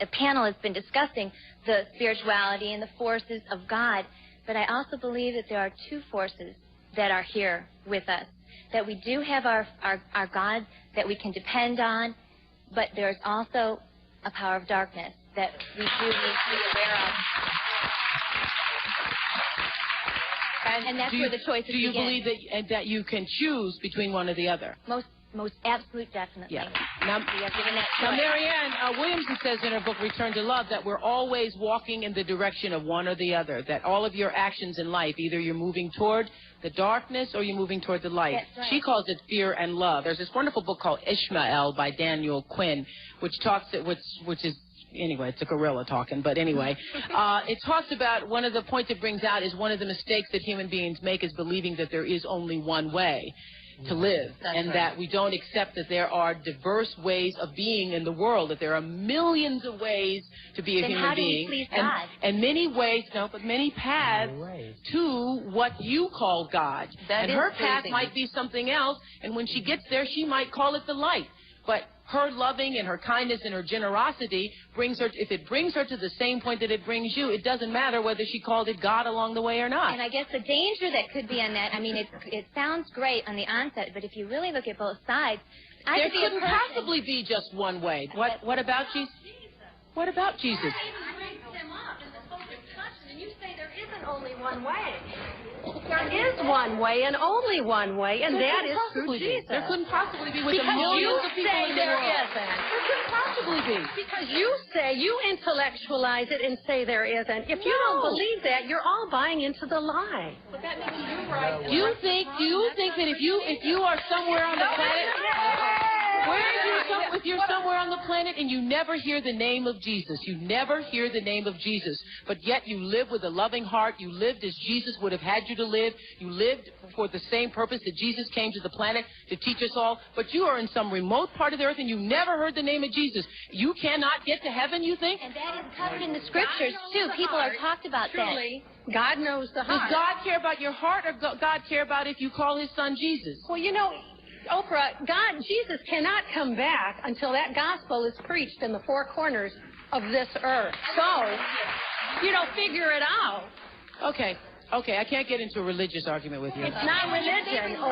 panel has been discussing the spirituality and the forces of God, but I also believe that there are two forces that are here with us, that we do have our God that we can depend on, but there's also a power of darkness that we do need to be aware of. And that's where the choices begin. Do you believe that you can choose between one or the other? Most absolute, definitely. Yeah. Now, Marianne Williamson says in her book, Return to Love, that we're always walking in the direction of one or the other, that all of your actions in life, either you're moving toward the darkness or you're moving toward the light. That's right. She calls it fear and love. There's this wonderful book called Ishmael by Daniel Quinn, which is, anyway, it's a gorilla talking, but anyway, it talks about, one of the points it brings out is one of the mistakes that human beings make is believing that there is only one way to live, and that we don't accept that there are diverse ways of being in the world, that there are millions of ways to be a human being, and many ways, but many paths to what you call God. And her path might be something else, and when she gets there, she might call it the light. But her loving and her kindness and her generosity brings her, if it brings her to the same point that it brings you, it doesn't matter whether she called it God along the way or not. And I guess the danger that could be on that, I mean, it sounds great on the onset, but if you really look at both sides, there couldn't possibly be just one way. What about Jesus? What about Jesus? You say there isn't only one way. There is one way and only one way, and that is through Jesus. There couldn't possibly be with the millions of people in the world. There couldn't possibly be. Because you intellectualize it and say there isn't. If you don't believe that, you're all buying into the lie. But that makes you right. Do you think that if you are somewhere on the planet, if you're somewhere on the planet and you never hear the name of Jesus, you never hear the name of Jesus, but yet you live with a loving heart, you lived as Jesus would have had you to live, you lived for the same purpose that Jesus came to the planet to teach us all, but you are in some remote part of the earth and you never heard the name of Jesus. You cannot get to heaven, you think? And that is covered in the scriptures, too. People are talked about Truly, God knows the heart. Does God care about your heart, or God care about if you call his son Jesus? Well, you know, Oprah, Jesus cannot come back until that gospel is preached in the four corners of this earth. So, figure it out. Okay, I can't get into a religious argument with you. It's not religion.